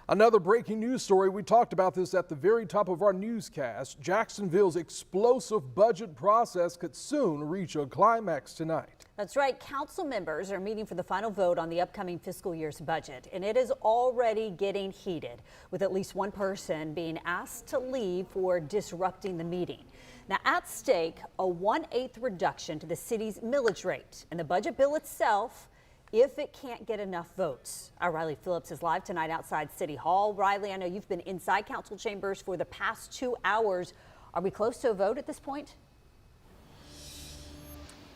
Another breaking news story. We talked about this at the very top of our newscast. Jacksonville's explosive budget process could soon reach a climax tonight. That's right. Council members are meeting for the final vote on the upcoming fiscal year's budget, and it is already getting heated, with at least one person being asked to leave for disrupting the meeting. Now, at stake, a 1/8 reduction to the city's millage rate, and the budget bill itself if it can't get enough votes. Our Riley Phillips is live tonight outside City Hall. Riley, I know you've been inside council chambers for the past 2 hours. Are we close to a vote at this point?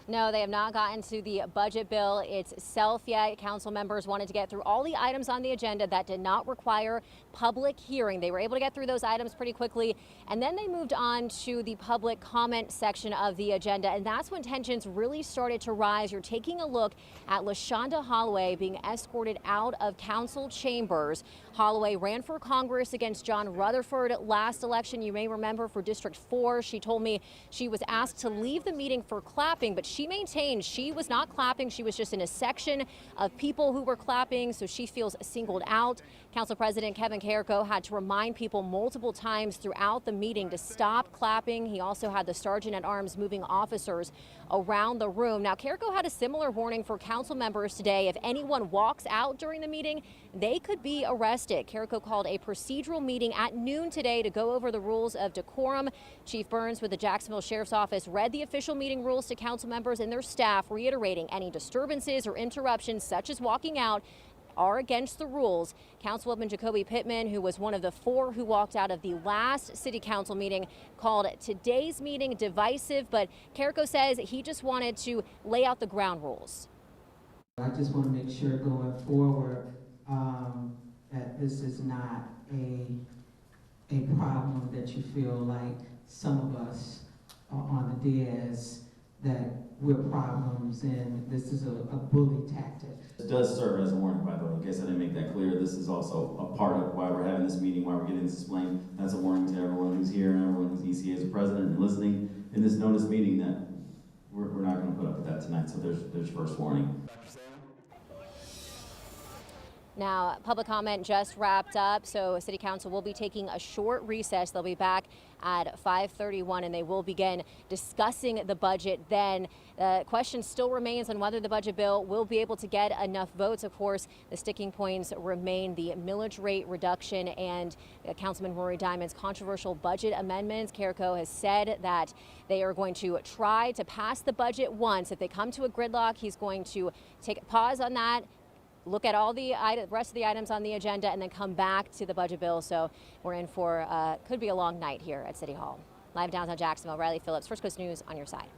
No, they have not gotten to the budget bill itself yet. Council members wanted to get through all the items on the agenda that did not require public hearing. They were able to get through those items pretty quickly, and then they moved on to the public comment section of the agenda, and that's when tensions really started to rise. You're taking a look at LaShonda Holloway being escorted out of council chambers. Holloway ran for Congress against John Rutherford last election. You may remember, for District 4. She told me she was asked to leave the meeting for clapping, but she maintained she was not clapping. She was just in a section of people who were clapping, so she feels singled out. Council President Kevin Carrico had to remind people multiple times throughout the meeting to stop clapping. He also had the Sergeant at Arms moving officers around the room. Now, Carrico had a similar warning for council members today. If anyone walks out during the meeting, they could be arrested. Carrico called a procedural meeting at noon today to go over the rules of decorum. Chief Burns with the Jacksonville Sheriff's Office read the official meeting rules to council members and their staff, reiterating any disturbances or interruptions, such as walking out, are against the rules. Councilwoman Jacoby Pittman, who was one of the 4 who walked out of the last city council meeting, called today's meeting divisive, but Carrico says he just wanted to lay out the ground rules. I just want to make sure going forward that this is not a problem that you feel like some of us on the dais that we're problems and this is a bully tactic. It does serve as a warning, by the way, in case I didn't make that clear. This is also a part of why we're having this meeting, why we're getting this explained. That's a warning to everyone who's here and everyone who's ECA as a president and listening in this notice meeting that we're not going to put up with that tonight. So there's first warning. Now, public comment just wrapped up, so City Council will be taking a short recess. They'll be back at 5:31, and they will begin discussing the budget then. The question still remains on whether the budget bill will be able to get enough votes. Of course, the sticking points remain the millage rate reduction and Councilman Rory Diamond's controversial budget amendments. Carrico has said that they are going to try to pass the budget once. If they come to a gridlock, he's going to take a pause on that, look at all the rest of the items on the agenda, and then come back to the budget bill. So we're in for could be a long night here at City Hall. Live downtown Jacksonville, Riley Phillips, First Coast News on your side.